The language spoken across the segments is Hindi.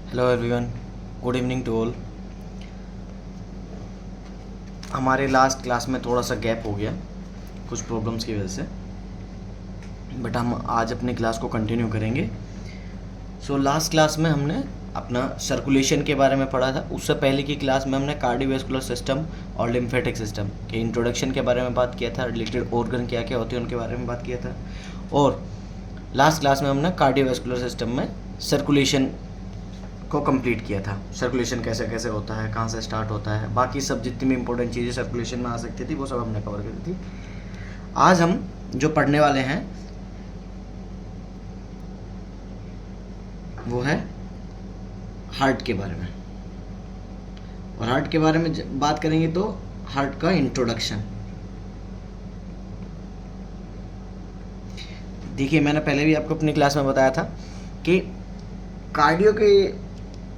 Hello everyone, good evening to all. हमारे लास्ट क्लास में थोड़ा सा गैप हो गया कुछ प्रॉब्लम्स की वजह से, बट हम आज अपनी क्लास को कंटिन्यू करेंगे। लास्ट क्लास में हमने अपना सर्कुलेशन के बारे में पढ़ा था। उससे पहले की क्लास में हमने कार्डियोवैस्कुलर सिस्टम और लिम्फेटिक सिस्टम के इंट्रोडक्शन के बारे में बात किया था, रिलेटेड ऑर्गन क्या क्या होते हैं उनके बारे में बात किया था। और लास्ट क्लास में हमने कार्डियोवैस्कुलर सिस्टम में सर्कुलेशन को कंप्लीट किया था। सर्कुलेशन कैसे कैसे होता है, कहाँ से स्टार्ट होता है, बाकी सब जितनी भी इंपॉर्टेंट चीज़ें सर्कुलेशन में आ सकती थी वो सब हमने कवर करी थी। आज हम जो पढ़ने वाले हैं वो है हार्ट के बारे में। और हार्ट के बारे में बात करेंगे तो हार्ट का इंट्रोडक्शन। देखिए, मैंने पहले भी आपको अपनी क्लास में बताया था कि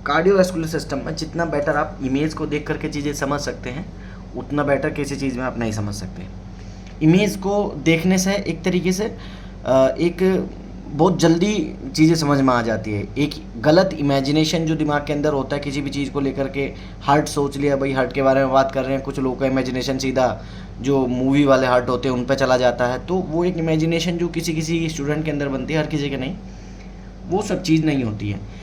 कार्डियोवैस्कुलर सिस्टम में जितना बेटर आप इमेज को देख करके चीज़ें समझ सकते हैं, उतना बेटर किसी चीज़ में आप नहीं समझ सकते। इमेज को देखने से एक तरीके से एक बहुत जल्दी चीज़ें समझ में आ जाती है। एक गलत इमेजिनेशन जो दिमाग के अंदर होता है किसी भी चीज़ को लेकर के, हार्ट सोच लिया भाई, हार्ट के बारे में बात कर रहे हैं, कुछ लोगों का इमेजिनेशन सीधा जो मूवी वाले हार्ट होते हैं उन पर चला जाता है। तो वो एक इमेजिनेशन जो किसी किसी स्टूडेंट के अंदर बनती है, हर किसी के नहीं, वो सब चीज़ नहीं होती है।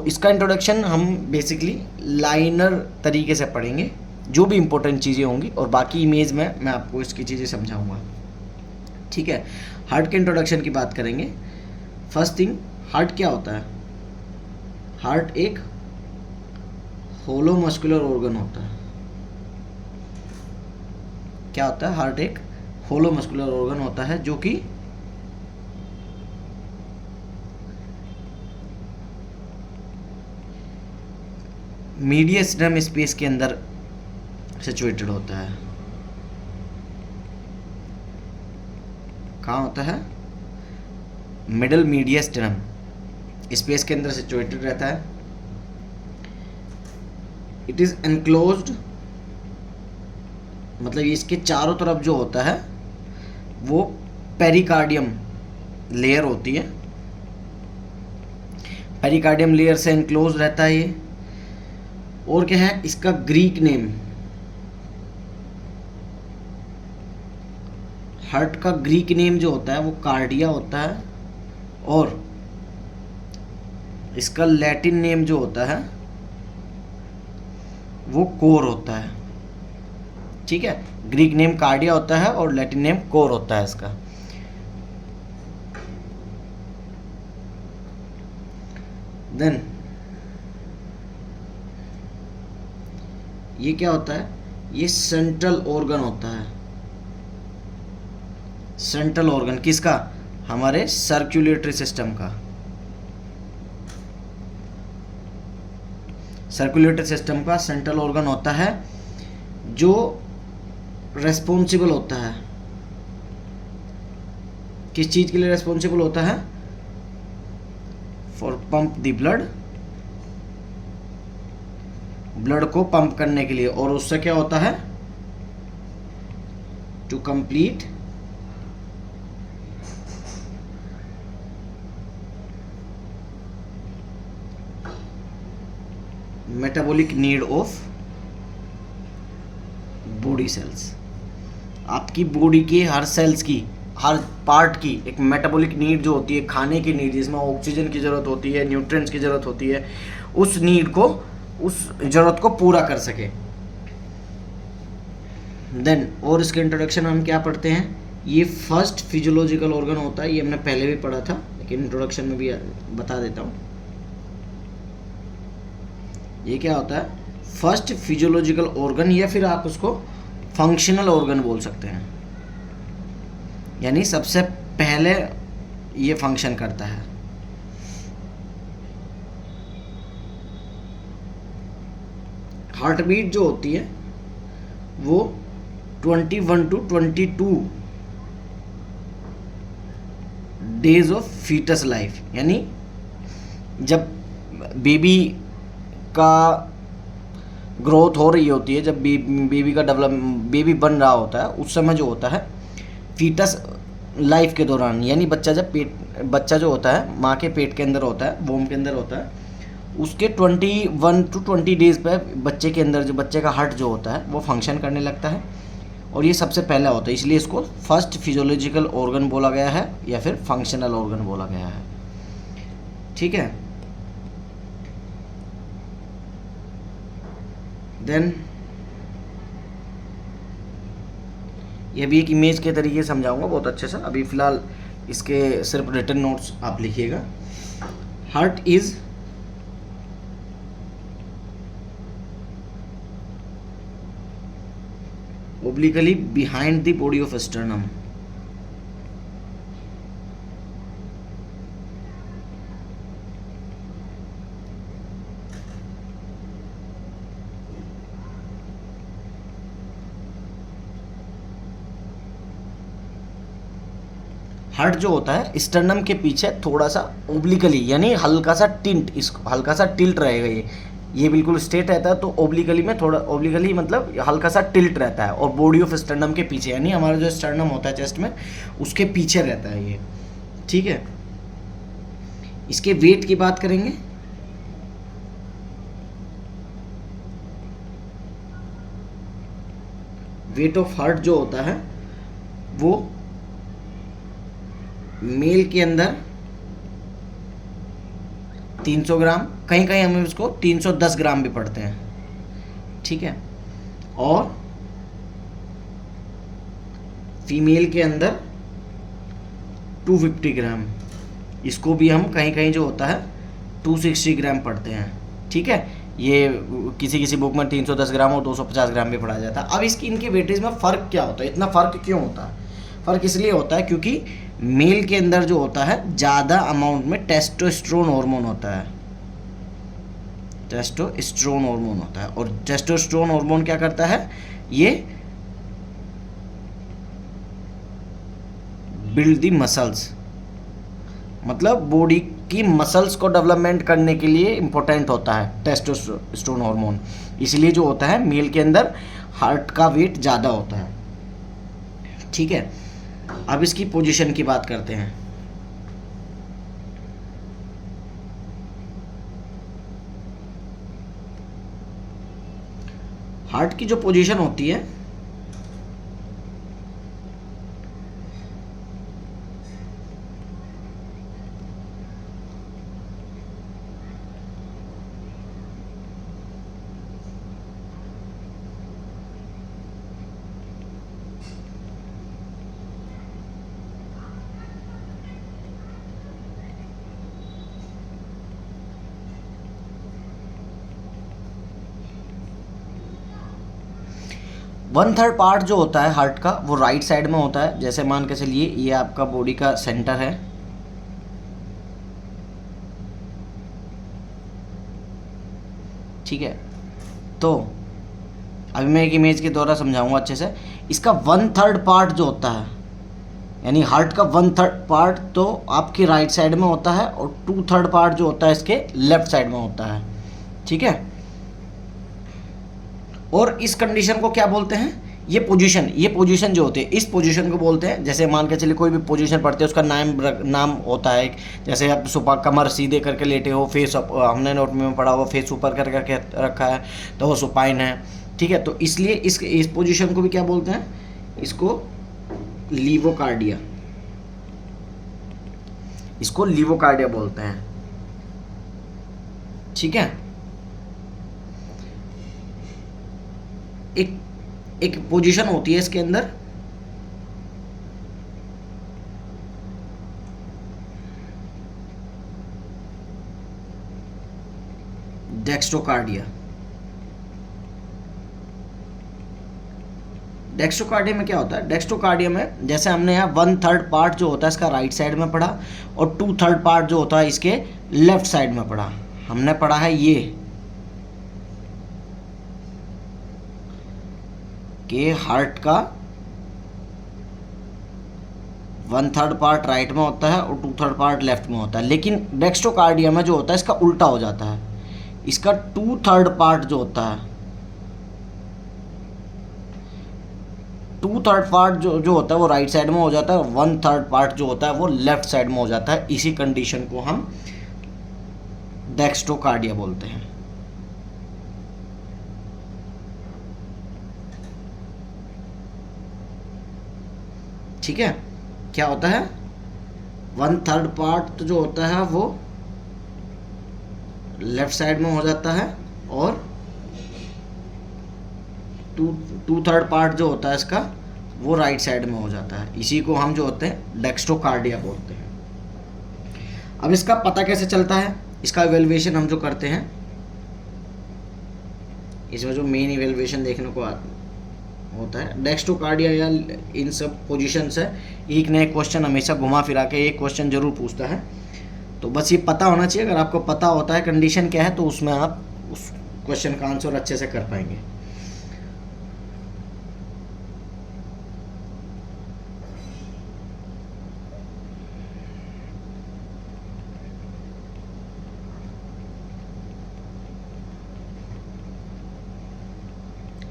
इसका इंट्रोडक्शन हम बेसिकली लाइनर तरीके से पढ़ेंगे, जो भी इंपॉर्टेंट चीज़ें होंगी, और बाकी इमेज में मैं आपको इसकी चीज़ें समझाऊंगा। ठीक है, हार्ट के इंट्रोडक्शन की बात करेंगे। फर्स्ट थिंग, हार्ट क्या होता है? हार्ट एक होलो मस्कुलर ऑर्गन होता है। क्या होता है? हार्ट एक होलो मस्कुलर ऑर्गन होता है जो कि मीडियस्टर्नम स्पेस के अंदर सिचुएटेड होता है। कहाँ होता है? मिडल मीडियस्टर्नम स्पेस के अंदर सिचुएटेड रहता है। इट इज एनक्लोज्ड, मतलब इसके चारों तरफ जो होता है वो पेरिकार्डियम लेयर होती है। पेरिकार्डियम लेयर से एनक्लोज रहता है ये। और क्या है इसका ग्रीक नेम? हार्ट का ग्रीक नेम जो होता है वो कार्डिया होता है, और इसका लैटिन नेम जो होता है वो कोर होता है। ठीक है, ग्रीक नेम कार्डिया होता है और लैटिन नेम कोर होता है इसका। देन ये क्या होता है? ये सेंट्रल ऑर्गन होता है। सेंट्रल ऑर्गन किसका? हमारे सर्कुलेटरी सिस्टम का। सर्कुलेटरी सिस्टम का सेंट्रल ऑर्गन होता है जो रेस्पॉन्सिबल होता है। किस चीज के लिए रेस्पॉन्सिबल होता है? For pump the blood, blood को पंप करने के लिए। और उससे क्या होता है? To complete metabolic need of body cells. आपकी बॉडी के हर सेल्स की, हर पार्ट की एक मेटाबॉलिक नीड जो होती है, खाने की नीड, जिसमें ऑक्सीजन की ज़रूरत होती है, न्यूट्रिएंट्स की ज़रूरत होती है, उस नीड को, उस ज़रूरत को पूरा कर सके। देन और इसके इंट्रोडक्शन में हम क्या पढ़ते हैं? ये फर्स्ट फिजियोलॉजिकल ऑर्गन होता है। ये हमने पहले भी पढ़ा था, लेकिन इंट्रोडक्शन में भी बता देता हूँ। ये क्या होता है? फर्स्ट फिजियोलॉजिकल ऑर्गन, या फिर आप उसको फंक्शनल ऑर्गन बोल सकते हैं, यानी सबसे पहले ये फंक्शन करता है। हार्ट बीट जो होती है वो 21 to 22 days of foetus life, यानी जब बेबी का ग्रोथ हो रही होती है, जब बेबी का बेबी बन रहा होता है, उस समय जो होता है फीटस लाइफ के दौरान, यानी बच्चा जो होता है माँ के पेट के अंदर होता है, वोम के अंदर होता है, उसके 21 to 20 डेज पे बच्चे के अंदर जो बच्चे का हार्ट जो होता है वो फंक्शन करने लगता है, और ये सबसे पहला होता है, इसलिए इसको फर्स्ट फिजियोलॉजिकल ऑर्गन बोला गया है या फिर फंक्शनल ऑर्गन बोला गया है। ठीक है, देन ये भी एक इमेज के तरीके से समझाऊंगा बहुत अच्छे से। अभी फिलहाल इसके सिर्फ रिटन नोट्स आप लिखिएगा। Heart is obliquely behind the body of sternum. Heart जो होता है स्टर्नम के पीछे थोड़ा सा ओब्लिकली, यानी हल्का सा टिल्ट, इसको हल्का सा टिल्ट रहेगा। ये बिल्कुल स्ट्रेट रहता है, तो ओब्लिकली में थोड़ा, ओब्लिकली मतलब हल्का सा टिल्ट रहता है, और बॉडी ऑफ स्टर्नम के पीछे, यानी हमारा जो स्टर्नम होता है चेस्ट में उसके पीछे रहता है ये। ठीक है, इसके वेट की बात करेंगे। वेट ऑफ हार्ट जो होता है वो मेल के अंदर 300 ग्राम, कहीं कहीं हमें उसको 310 ग्राम भी पड़ते हैं। ठीक है, और फीमेल के अंदर 250 ग्राम, इसको भी हम कहीं कहीं जो होता है 260 ग्राम पढ़ते हैं। ठीक है, ये किसी किसी बुक में 310 ग्राम और 250 ग्राम भी पढ़ा जाता है। अब इसकी इनके वेटेज में फ़र्क क्या होता है, इतना फ़र्क क्यों होता है? फ़र्क इसलिए होता है क्योंकि मेल के अंदर जो होता है ज़्यादा अमाउंट में टेस्टोस्टेरोन हार्मोन होता है, टेस्टोस्टेरोन हार्मोन होता है। और टेस्टोस्टेरोन हार्मोन क्या करता है, ये बिल्ड दी मसल्स, मतलब बॉडी की मसल्स को डेवलपमेंट करने के लिए इम्पोर्टेंट होता है टेस्टोस्टेरोन हार्मोन। इसलिए जो होता है मेल के अंदर हार्ट का वेट ज़्यादा होता है। ठीक है, अब इसकी पोजीशन की बात करते हैं। हार्ट की जो पोजीशन होती है, वन थर्ड पार्ट जो होता है हार्ट का वो राइट साइड में होता है। जैसे मान के चलिए ये आपका बॉडी का सेंटर है, ठीक है। तो अभी मैं एक इमेज के द्वारा समझाऊंगा अच्छे से। इसका वन थर्ड पार्ट जो होता है, यानी हार्ट का वन थर्ड पार्ट तो आपके राइट साइड में होता है, और 2/3 पार्ट जो होता है इसके लेफ्ट साइड में होता है। ठीक है, और इस कंडीशन को क्या बोलते हैं, ये पोजीशन जो होते हैं, इस पोजीशन को बोलते हैं। जैसे मान के चलिए कोई भी पोजीशन पढ़ते हैं उसका नाम होता है। जैसे आप सुपर कमर सीधे करके लेटे हो, फेस हमने नोट में पढ़ा हुआ फेस ऊपर करके रखा है तो वो सुपाइन है। ठीक है, तो इसलिए इस पोजीशन को भी क्या बोलते हैं, इसको लीवोकार्डिया, इसको लीवोकार्डिया बोलते हैं। ठीक है, एक पोजीशन होती है इसके अंदर डेक्स्ट्रोकार्डिया। डेक्स्ट्रोकार्डिया में क्या होता है, डेक्स्ट्रोकार्डिया में जैसे हमने यहाँ 1/3 पार्ट जो होता है इसका राइट साइड में पढ़ा, और 2/3 पार्ट जो होता है इसके लेफ्ट साइड में पढ़ा। हमने पढ़ा है ये कि हार्ट का 1/3 पार्ट राइट में होता है और 2/3 पार्ट लेफ्ट में होता है। लेकिन डेक्स्ट्रोकार्डिया में जो होता है इसका उल्टा हो जाता है, इसका 2/3 पार्ट जो होता है, 2/3 पार्ट जो होता है वो राइट साइड में हो जाता है, 1/3 पार्ट जो होता है वो लेफ्ट साइड में हो जाता है। इसी कंडीशन को हम डेक्स्ट्रोकार्डिया बोलते हैं। ठीक है, क्या होता है, 1/3 पार्ट जो होता है वो लेफ्ट साइड में हो जाता है और 2/3 पार्ट जो होता है इसका वो राइट साइड में हो जाता है। इसी को हम जो होते हैं डेक्स्ट्रोकार्डिया बोलते हैं। अब इसका पता कैसे चलता है, इसका इवेल्युएशन हम जो करते हैं, इसमें जो मेन इवेल्युएशन देखने को होता है डेक्स्ट्रोकार्डिया या इन सब पोजीशंस है, एक न एक क्वेश्चन हमेशा घुमा फिरा के एक क्वेश्चन जरूर पूछता है। तो बस ये पता होना चाहिए, अगर आपको पता होता है कंडीशन क्या है तो उसमें आप उस क्वेश्चन का आंसर अच्छे से कर पाएंगे।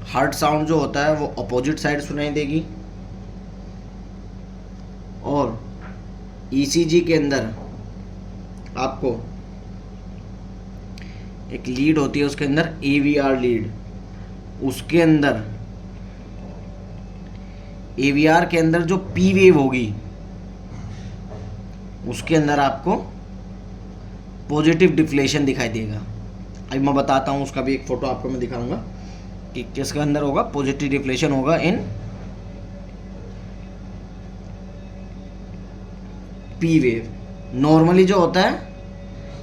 हार्ट साउंड जो होता है वो अपोजिट साइड सुनाई देगी और ईसीजी के अंदर आपको एक लीड होती है, उसके अंदर एवीआर लीड, उसके अंदर एवीआर के अंदर जो पी वेव होगी उसके अंदर आपको पॉजिटिव डिफ्लेशन दिखाई देगा। अभी मैं बताता हूँ, उसका भी एक फोटो आपको मैं दिखाऊंगा कि किसके अंदर होगा पॉजिटिव डिफ्लेशन होगा, इन पी वेव। नॉर्मली जो होता है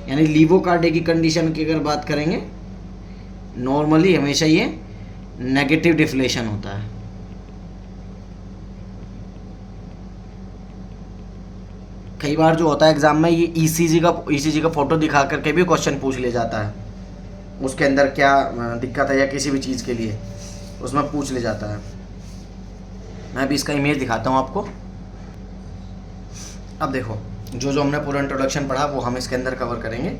यानी लीवोकार्डिया की कंडीशन की अगर बात करेंगे, नॉर्मली हमेशा ये नेगेटिव डिफ्लेशन होता है। कई बार जो होता है एग्जाम में ये ईसीजी का फोटो दिखा करके भी क्वेश्चन पूछ लिया जाता है, उसके अंदर क्या दिक्कत है या किसी भी चीज़ के लिए उसमें पूछ लिया जाता है। मैं भी इसका इमेज दिखाता हूँ आपको। अब देखो, जो हमने पूरा इंट्रोडक्शन पढ़ा वो हम इसके अंदर कवर करेंगे।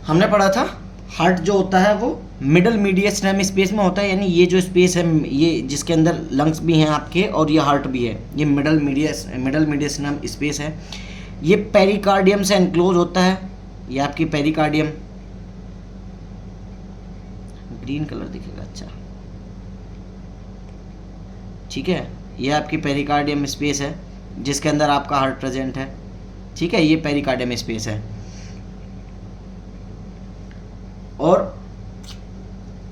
हमने पढ़ा था हार्ट जो होता है वो मिडल मीडियम स्पेस में होता है, यानी ये जो स्पेस है ये जिसके अंदर लंग्स भी हैं आपके और ये हार्ट भी है, ये मिडल मीडियम स्पेस है। ये पेरिकार्डियम से एनक्लोज होता है, ये आपकी पेरिकार्डियम, ग्रीन कलर दिखेगा, अच्छा ठीक है, ये आपकी पेरिकार्डियम स्पेस है जिसके अंदर आपका हार्ट प्रेजेंट है। ठीक है, ये पेरिकार्डियम स्पेस है और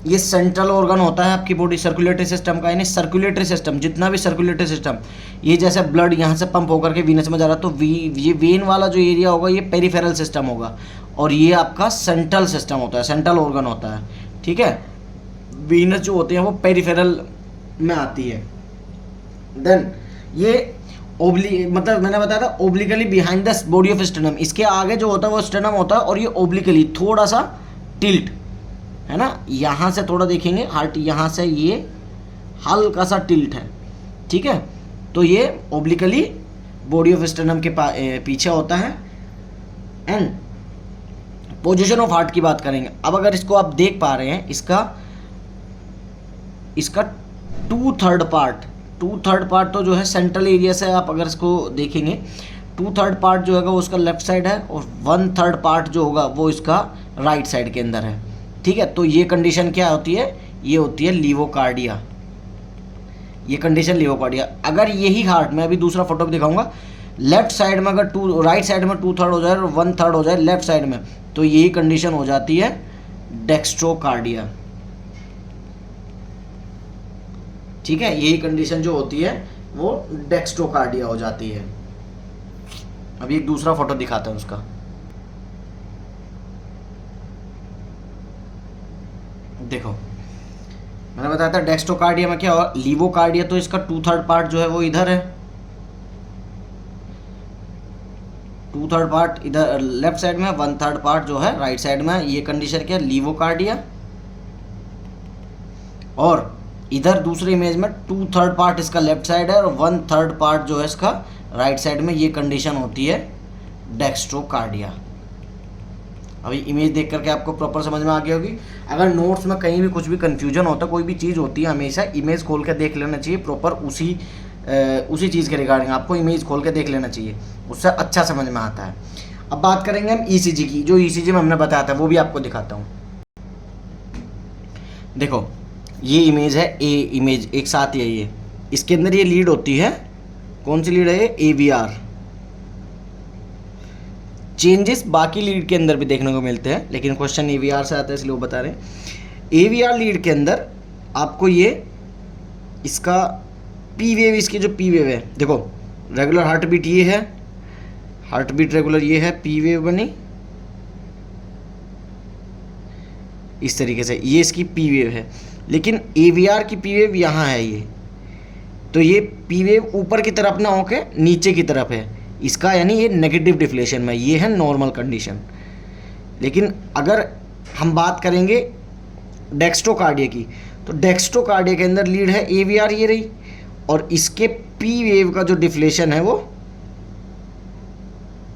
ये सेंट्रल ऑर्गन होता है आपकी बॉडी सर्कुलेटरी सिस्टम का, यानी सर्कुलेटरी सिस्टम, जितना भी सर्कुलेटरी सिस्टम, ये जैसे ब्लड यहाँ से पंप होकर के वीनस में जा रहा है तो ये वेन वाला जो एरिया होगा ये पेरिफेरल सिस्टम होगा और ये आपका सेंट्रल सिस्टम होता है, सेंट्रल ऑर्गन होता है। ठीक है, वीनस जो होते हैं वो पेरिफेरल में आती है। देन ये मतलब मैंने बताया था obliquely behind the body of stannum, इसके आगे जो होता है वो स्टेनम होता है और ये ओब्लिकली थोड़ा सा टिल्ट है ना, यहाँ से थोड़ा देखेंगे हार्ट, यहाँ से ये हल्का सा टिल्ट है। ठीक है, तो ये ओब्लिकली बॉडी ऑफ स्टेनम के पीछे होता है। एंड पोजीशन ऑफ हार्ट की बात करेंगे। अब अगर इसको आप देख पा रहे हैं, इसका 2/3 पार्ट तो जो है सेंट्रल एरिया से, आप अगर इसको देखेंगे 2/3 पार्ट जो होगा वो उसका लेफ्ट साइड है और 1/3 पार्ट जो होगा वो इसका राइट साइड के अंदर है। ठीक है, तो ये कंडीशन क्या होती है, ये होती है लीवोकार्डिया, ये कंडीशन लीवोकार्डिया। अगर यही हार्ट, मैं अभी दूसरा फोटो भी दिखाऊंगा, लेफ्ट साइड में अगर राइट साइड में 2/3 हो जाए और 1/3 हो जाए लेफ्ट साइड में, तो यही कंडीशन हो जाती है डेक्स्ट्रोकार्डिया। ठीक है, यही कंडीशन जो होती है वो डेक्स्ट्रोकार्डिया हो जाती है। अभी एक दूसरा फोटो दिखाता हूं उसका। देखो, मैंने बताया था डेक्स्ट्रोकार्डिया में क्या होगा, लीवोकार्डिया तो इसका 2/3 पार्ट जो है वो इधर है, 2/3 पार्ट इधर लेफ्ट साइड में, 1/3 पार्ट जो है राइट साइड में। ये कंडीशन क्या है, लीवोकार्डिया। और इधर दूसरे इमेज में 2/3 पार्ट इसका लेफ्ट साइड है और 1/3 पार्ट जो है इसका राइट साइड में, ये कंडीशन होती है डेक्स्ट्रोकार्डिया। अभी इमेज देख करके आपको प्रॉपर समझ में आ गई होगी। अगर नोट्स में कहीं भी कुछ भी कंफ्यूजन होता है, कोई भी चीज़ होती है, हमेशा इमेज खोल के देख लेना चाहिए प्रॉपर, उसी चीज़ के रिगार्डिंग आपको इमेज खोल के देख लेना चाहिए, उससे अच्छा समझ में आता है। अब बात करेंगे हम ईसीजी की, जो ईसीजी में हमने बताया था वो भी आपको दिखाता हूँ। देखो ये इमेज है, ए इमेज एक साथ ही है ये, इसके अंदर ये लीड होती है, कौन सी लीड है ये, AVR। चेंजेस बाकी लीड के अंदर भी देखने को मिलते हैं, लेकिन क्वेश्चन AVR से आता है इसलिए वो बता रहे हैं। AVR लीड के अंदर आपको ये इसका पी वेव, इसकी जो पी वेव है, देखो रेगुलर हार्ट बीट ये है, हार्ट बीट रेगुलर ये है, पी वेव बनी इस तरीके से, ये इसकी पी वेव है। लेकिन AVR की पी वेव यहाँ है ये, तो ये पी वेव ऊपर की तरफ ना होके नीचे की तरफ है इसका, यानी ये नेगेटिव डिफ्लेशन में, ये है नॉर्मल कंडीशन। लेकिन अगर हम बात करेंगे डेक्स्ट्रोकार्डिया की, तो डेक्स्ट्रोकार्डिया के अंदर लीड है AVR ये रही, और इसके पी वेव का जो डिफ्लेशन है वो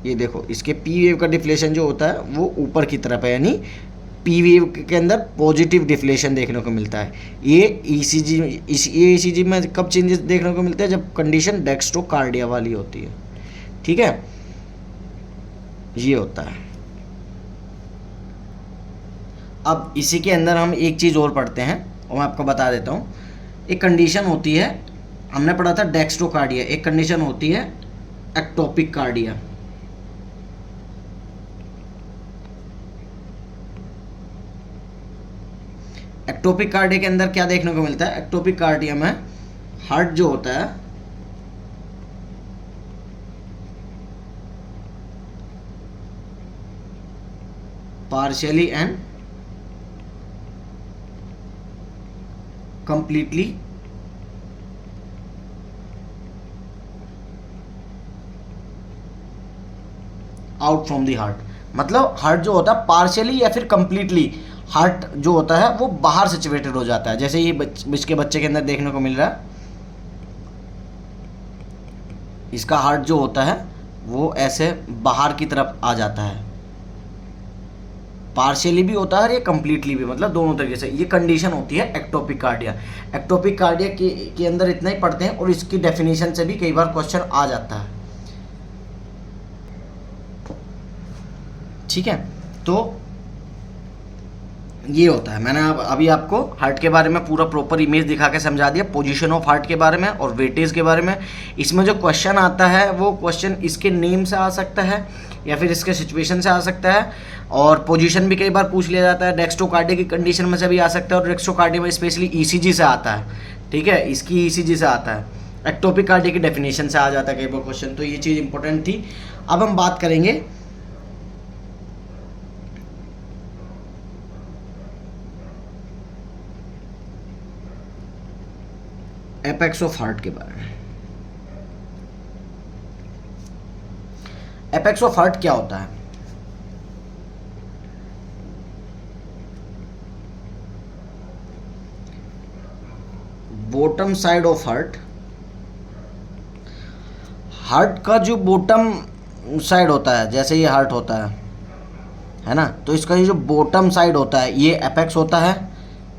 ये देखो, इसके पी वेव का डिफ्लेशन जो होता है वो ऊपर की तरफ है, यानी पी वेव के अंदर पॉजिटिव डिफ्लेशन देखने को मिलता है। ये ईसीजी में कब चेंजेस देखने को मिलते हैं, जब कंडीशन डेक्स्ट्रोकार्डिया वाली होती है, ठीक है, ये होता है। अब इसी के अंदर हम एक चीज़ और पढ़ते हैं और मैं आपको बता देता हूँ। एक कंडीशन होती है, हमने पढ़ा था डेक्स्ट्रोकार्डिया, एक कंडीशन होती है एक्टोपिक कार्डिया। एक्टोपिक कार्डिया के अंदर क्या देखने को मिलता है, एक्टोपिक कार्डिया में हार्ट जो होता है partially and completely out from the heart, मतलब हार्ट जो होता है पार्शियली या फिर कंप्लीटली हार्ट जो होता है वो बाहर सिचुएटेड हो जाता है। जैसे ये इसके बच्चे के अंदर देखने को मिल रहा है, इसका हार्ट जो होता है वो ऐसे बाहर की तरफ आ जाता है, पार्शियली भी होता है और ये कंप्लीटली भी, मतलब दोनों तरीके से। ये कंडीशन होती है एक्टोपिक कार्डिया। एक्टोपिक कार्डिया के अंदर इतना ही पढ़ते हैं, और इसकी डेफिनेशन से भी कई बार क्वेश्चन आ जाता है, ठीक है। तो ये होता है, मैंने अभी आपको हार्ट के बारे में पूरा प्रॉपर इमेज दिखा के समझा दिया, पोजीशन ऑफ हार्ट के बारे में और वेटेज के बारे में। इसमें जो क्वेश्चन आता है वो क्वेश्चन इसके नेम से आ सकता है या फिर इसके सिचुएशन से आ सकता है, और पोजीशन भी कई बार पूछ लिया जाता है। डेक्स्ट्रोकार्डिया की कंडीशन में से भी आ सकता है, और डेक्स्ट्रोकार्डिया में स्पेशली ईसीजी से आता है, ठीक है, इसकी ईसीजी से आता है। एक्टोपिक कार्डिया की डेफिनेशन से आ जाता है कई बार क्वेश्चन, तो ये चीज़ इंपॉर्टेंट थी। अब हम बात करेंगे एपेक्स ऑफ हार्ट के बारे में। एपेक्स ऑफ हार्ट क्या होता है? Bottom side of heart, heart का जो बॉटम साइड होता है, जैसे ये हार्ट होता है ना, तो इसका ये जो बॉटम साइड होता है ये एपेक्स होता है,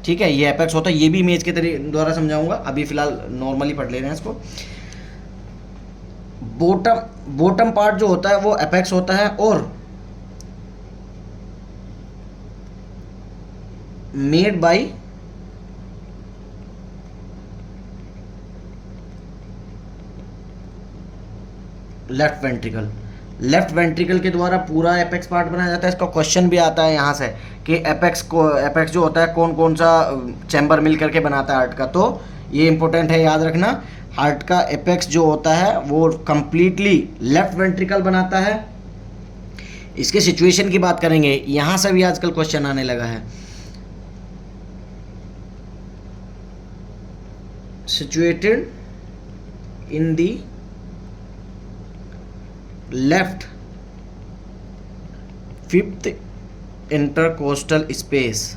ठीक है, ये एपेक्स होता है। ये भी इमेज के द्वारा समझाऊंगा, अभी फिलहाल नॉर्मली पढ़ ले रहे हैं इसको। बॉटम पार्ट जो होता है वो एपेक्स होता है, और made by left ventricle. Left ventricle के द्वारा पूरा एपेक्स पार्ट बनाया जाता है। इसका क्वेश्चन भी आता है यहाँ से कि एपेक्स जो होता है कौन कौन सा चैम्बर मिल करके बनाता है हार्ट का, तो ये इंपॉर्टेंट है, याद रखना। हार्ट का एपेक्स जो होता है वो कंप्लीटली लेफ्ट वेंट्रिकल बनाता है। इसके सिचुएशन की बात करेंगे, यहाँ से भी आजकल क्वेश्चन आने लगा है। Situated in the left fifth intercostal space,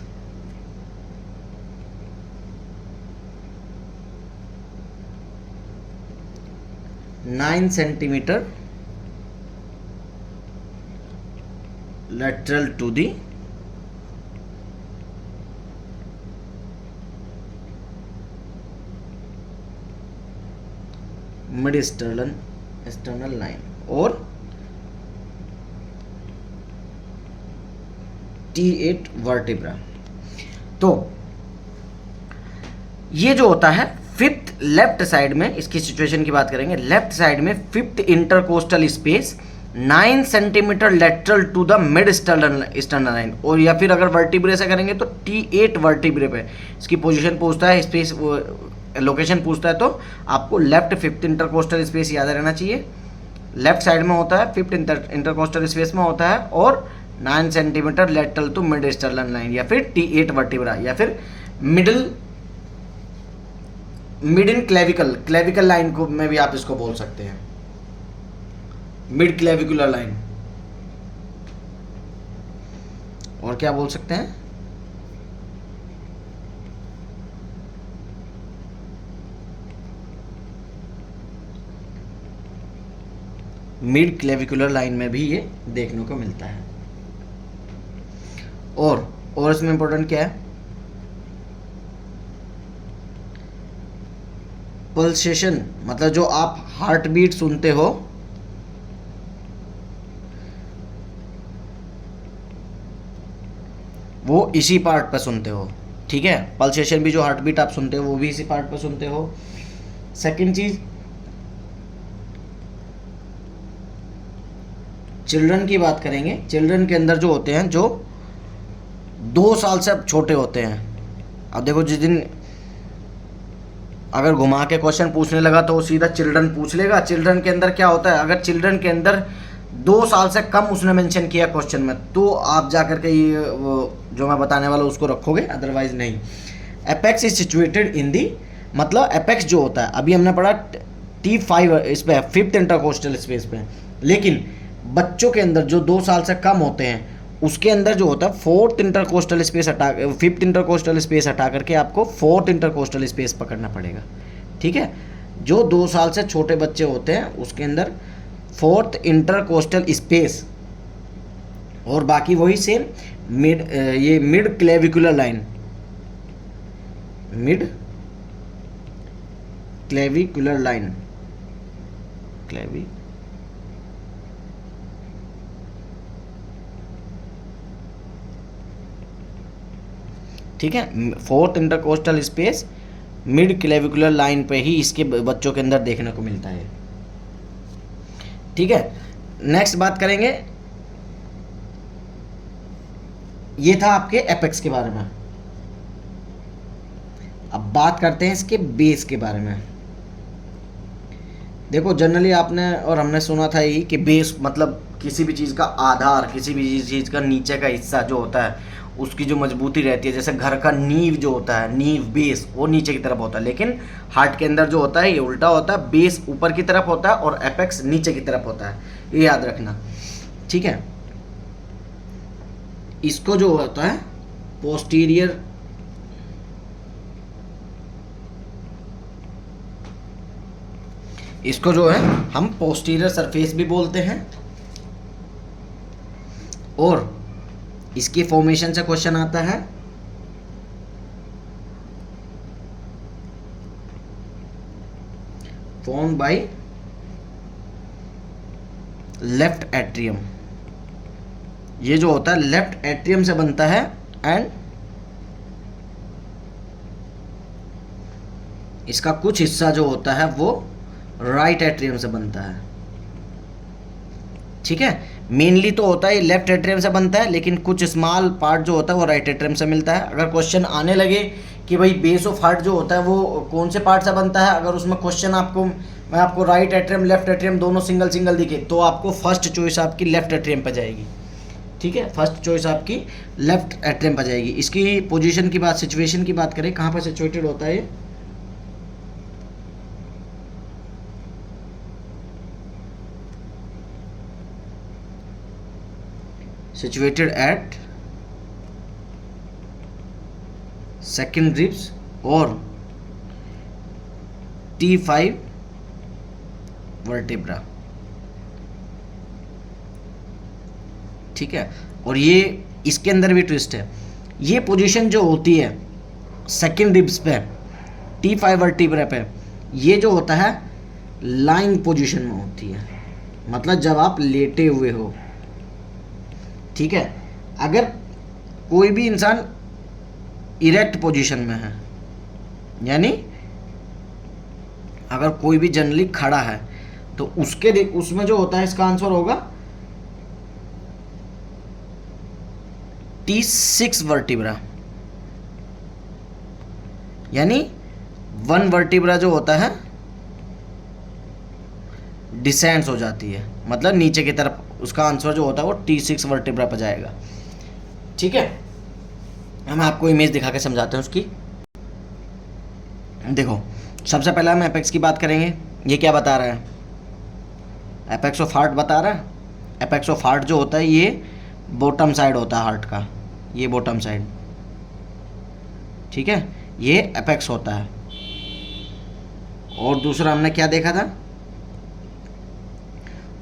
nine centimetre lateral to the mid sternal line, और T8 वर्टिब्रा। तो ये जो होता है फिफ्थ लेफ्ट साइड में, इसकी सिचुएशन की बात करेंगे, लेफ्ट साइड में fifth intercostal space 9 centimetre lateral to the mid sternal line, और या फिर अगर वर्टिब्रे से करेंगे तो T8 वर्टिब्रे पे इसकी पोजीशन पूछता है, स्पेस लोकेशन पूछता है, तो आपको लेफ्ट फिफ्थ इंटरकोस्टल स्पेस याद रहना चाहिए। लेफ्ट साइड में होता है, फिफ्थ इंटरकोस्टल स्पेस में होता है, और 9 centimetre lateral to mid sternal line, या फिर T8 वर्टिब्रा, या फिर मिड इन क्लेविकल लाइन को में भी आप इसको बोल सकते हैं, मिड क्लेविकुलर लाइन, और क्या बोल सकते हैं, मिड क्लेविकुलर लाइन में भी ये देखने को मिलता है। और इसमें इंपॉर्टेंट क्या है, पल्सेशन, मतलब जो आप हार्ट बीट सुनते हो वो इसी पार्ट पर सुनते हो, ठीक है। पल्सेशन भी, जो हार्ट बीट आप सुनते हो वो भी इसी पार्ट पर सुनते हो। सेकंड चीज, चिल्ड्रन की बात करेंगे। चिल्ड्रन के अंदर जो होते हैं, जो 2 साल से छोटे होते हैं, अब देखो जिस दिन अगर घुमा के क्वेश्चन पूछने लगा तो वो सीधा चिल्ड्रन पूछ लेगा। चिल्ड्रन के अंदर क्या होता है, अगर चिल्ड्रन के अंदर 2 साल से कम उसने मेंशन किया क्वेश्चन में, तो आप जाकर के ये वो जो मैं बताने वाला उसको रखोगे, अदरवाइज नहीं। एपेक्स इज सिचुएटेड इन दी, मतलब एपेक्स जो होता है, अभी हमने पढ़ा T5 इस पे, फिफ्थ इंटरकोस्टल स्पेस पे, लेकिन बच्चों के अंदर जो 2 साल से कम होते हैं उसके अंदर जो होता है फोर्थ इंटरकोस्टल स्पेस हटा, फिफ्थ इंटरकोस्टल स्पेस हटा करके आपको फोर्थ इंटरकोस्टल स्पेस पकड़ना पड़ेगा, ठीक है। जो 2 साल से छोटे बच्चे होते हैं उसके अंदर फोर्थ इंटरकोस्टल स्पेस, और बाकी वही same mid clavicular line, mid clavicular line, ठीक है। Fourth intercostal space mid clavicular line पे ही इसके बच्चों के अंदर देखने को मिलता है, ठीक है। नेक्स्ट बात करेंगे, ये था आपके एपेक्स के बारे में। अब बात करते हैं इसके बेस के बारे में। देखो जनरली आपने और हमने सुना था ही कि बेस मतलब किसी भी चीज़ का आधार, किसी भी चीज़ का नीचे का हिस्सा जो होता है उसकी जो मजबूती रहती है, जैसे घर का नींव जो होता है, नींव बेस, वो नीचे की तरफ होता है, लेकिन हार्ट के अंदर जो होता है ये उल्टा होता है, बेस ऊपर की तरफ होता है और एपेक्स नीचे की तरफ होता है, ये याद रखना, ठीक है। इसको जो होता है पोस्टीरियर इसको जो है हम पोस्टीरियर सरफेस भी बोलते हैं, और इसके फॉर्मेशन से क्वेश्चन आता है फॉर्म बाय लेफ्ट एट्रियम। ये जो होता है लेफ्ट एट्रियम से बनता है, एंड इसका कुछ हिस्सा जो होता है वो राइट एट्रियम से बनता है, ठीक है। मेनली तो होता है ये लेफ्ट एट्रियम से बनता है, लेकिन कुछ स्मॉल पार्ट जो होता है वो राइट एट्रियम से मिलता है। अगर क्वेश्चन आने लगे कि भाई बेस ऑफ हार्ट जो होता है वो कौन से पार्ट से बनता है, अगर उसमें क्वेश्चन मैं आपको राइट एट्रियम लेफ्ट एट्रियम दोनों सिंगल सिंगल दिखे, तो आपको फर्स्ट चॉइस आपकी लेफ्ट एट्रियम पर जाएगी, ठीक है। फर्स्ट चॉइस आपकी लेफ्ट एट्रियम पर जाएगी। इसकी पोजीशन की बात, सिचुएशन की बात करें, कहाँ पर सिचुएटेड होता है ये, situated at second ribs और T5 वर्टिब्रा, ठीक है। और ये इसके अंदर भी ट्विस्ट है, ये पोजीशन जो होती है सेकंड रिब्स पे T5 वर्टिब्रा पे, ये जो होता है लाइंग पोजीशन में होती है, मतलब जब आप लेटे हुए हो, ठीक है। अगर कोई भी इंसान इरेक्ट पोजीशन में है, यानी अगर कोई भी जनरली खड़ा है तो उसमें जो होता है इसका आंसर होगा T6 वर्टिब्रा, यानी 1 वर्टिब्रा जो होता है डिसेंड्स हो जाती है, मतलब नीचे की तरफ। उसका आंसर जो होता है वो T6 वर्टिब्रा पर जाएगा। ठीक है, हम आपको इमेज दिखा के समझाते हैं उसकी। देखो, सबसे पहले हम एपेक्स की बात करेंगे। ये क्या बता रहा है? एपेक्स ऑफ हार्ट बता रहा है। एपेक्स ऑफ हार्ट जो होता है ये बॉटम साइड होता है हार्ट का, ये बॉटम साइड। ठीक है, ये एपेक्स होता है। और दूसरा हमने क्या देखा था?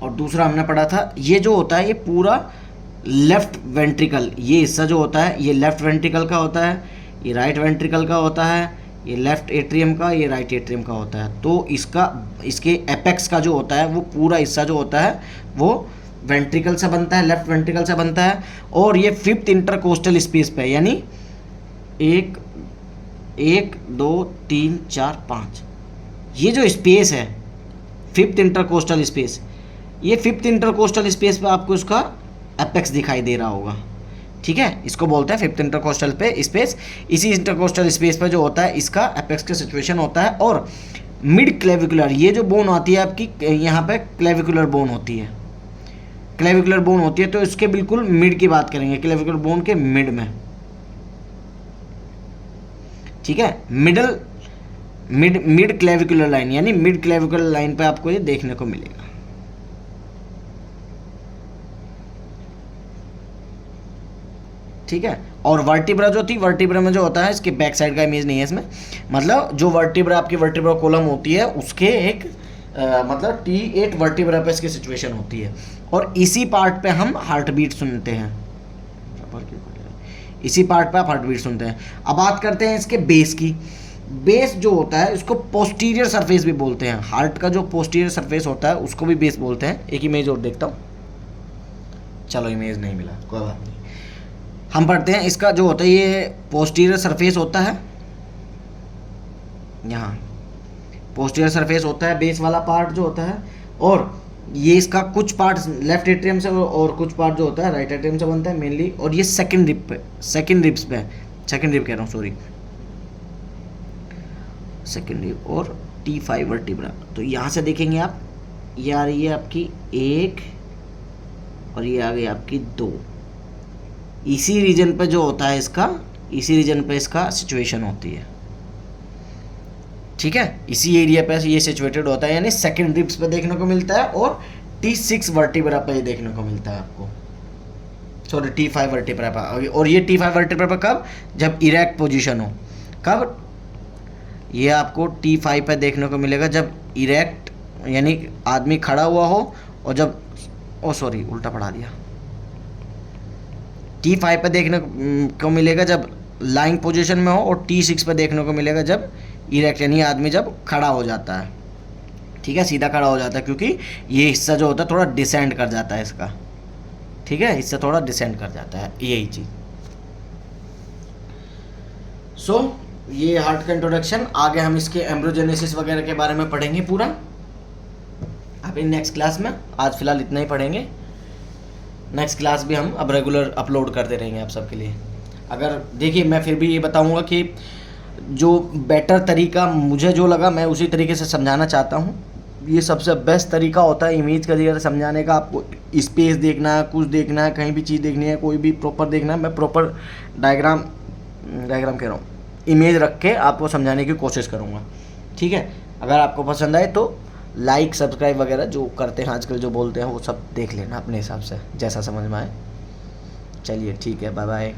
और दूसरा हमने पढ़ा था ये जो होता है ये पूरा लेफ्ट वेंट्रिकल, ये हिस्सा जो होता है ये लेफ्ट वेंट्रिकल का होता है, ये राइट वेंट्रिकल का होता है, ये लेफ्ट एट्रियम का, ये राइट एट्रियम का होता है। तो इसके एपेक्स का जो होता है वो पूरा हिस्सा जो होता है वो वेंट्रिकल से बनता है, लेफ्ट वेंट्रिकल से बनता है। और ये 5th इंटरकोस्टल स्पेस पे, यानी 1 2 3 4 5, ये जो स्पेस है 5th इंटरकोस्टल स्पेस, ये 5th इंटरकोस्टल स्पेस पे आपको इसका एपेक्स दिखाई दे रहा होगा। ठीक है, इसको बोलते हैं 5th इंटरकोस्टल पे स्पेस। इसी इंटरकोस्टल स्पेस पे जो होता है इसका एपेक्स का सिचुएशन होता है। और मिड क्लेविकुलर, ये जो बोन आती है आपकी, यहाँ पे क्लेविकुलर बोन होती है, क्लेविकुलर बोन होती है, तो इसके बिल्कुल मिड की बात करेंगे, क्लेविकुलर बोन के मिड में। ठीक है, मिड क्लेविकुलर लाइन, यानी मिड क्लेविकुलर लाइन पे आपको ये देखने को मिलेगा। ठीक है, और वर्टिब्रा जो थी, वर्टिब्रा में जो होता है, इसके बैक साइड का इमेज नहीं है इसमें, मतलब जो वर्टिब्रा आपकी वर्टिब्रा कॉलम होती है उसके एक मतलब T8 वर्टिब्रा पे इसकी सिचुएशन होती है। और इसी पार्ट पे हम हार्ट बीट सुनते हैं, इसी पार्ट पे आप हार्ट बीट सुनते हैं। अब बात करते हैं इसके बेस की। बेस जो होता है इसको पोस्टीरियर सरफेस भी बोलते हैं। हार्ट का जो पोस्टीरियर सरफेस होता है उसको भी बेस बोलते हैं। एक इमेज और देखता हूँ, चलो इमेज नहीं मिला, कोई बात नहीं। हम पढ़ते हैं इसका जो होता है, ये पोस्टीरियर सरफेस होता है, यहाँ पोस्टीरियर सरफेस होता है, बेस वाला पार्ट जो होता है। और ये इसका कुछ पार्ट लेफ्ट एट्रियम से और कुछ पार्ट जो होता है राइट एट्रियम से बनता है मेनली। और ये सेकंड रिब पे, सेकंड रिब्स पे, सेकंड रिब कह रहा हूँ, सॉरी, सेकंड रिब और T5 वर्टिब्रा। तो यहाँ से देखेंगे आप, ये आ रही है आपकी 1 और ये आ गई आपकी 2। इसी रीजन पे जो होता है इसका, इसी रीजन पे इसका सिचुएशन होती है। ठीक है, इसी एरिया पे ये सिचुएटेड होता है, यानी सेकंड रिब्स पे देखने को मिलता है और T6 वर्टिब्रा पे देखने को मिलता है आपको, सॉरी T5 वर्टिब्रा पे। और ये T5 वर्टिब्रा पे कब? जब इरेक्ट पोजीशन हो। कब? ये आपको T5 पे देखने को मिलेगा जब इरेक्ट, यानी आदमी खड़ा हुआ हो, और जब सॉरी उल्टा पढ़ा दिया, T5 पे देखने को मिलेगा जब लाइंग पोजीशन में हो, और T6 पे देखने को मिलेगा जब इरेक्ट, यानी आदमी जब खड़ा हो जाता है। ठीक है, सीधा खड़ा हो जाता है, क्योंकि ये हिस्सा जो होता है थोड़ा डिसेंड कर जाता है इसका। ठीक है, हिस्सा थोड़ा डिसेंड कर जाता है, यही चीज़। सो ये हार्ट का इंट्रोडक्शन। आगे हम इसके एम्ब्रोजेनेसिस वगैरह के बारे में पढ़ेंगे पूरा अभी नेक्स्ट क्लास में। आज फिलहाल इतना ही पढ़ेंगे, नेक्स्ट क्लास भी हम अब रेगुलर अपलोड करते रहेंगे आप सबके लिए। अगर देखिए, मैं फिर भी ये बताऊंगा कि जो बेटर तरीका मुझे जो लगा मैं उसी तरीके से समझाना चाहता हूँ। ये सबसे बेस्ट तरीका होता है इमेज का जरिए समझाने का। आपको स्पेस देखना है, कुछ देखना है, कहीं भी चीज़ देखनी है, कोई भी प्रॉपर देखना है, मैं प्रॉपर डायग्राम कह रहा हूँ, इमेज रख के आपको समझाने की कोशिश करूँगा। ठीक है, अगर आपको पसंद आए तो लाइक सब्सक्राइब वगैरह जो करते हैं आजकल, जो बोलते हैं वो सब देख लेना अपने हिसाब से, जैसा समझ में आए। चलिए ठीक है, बाय बाय।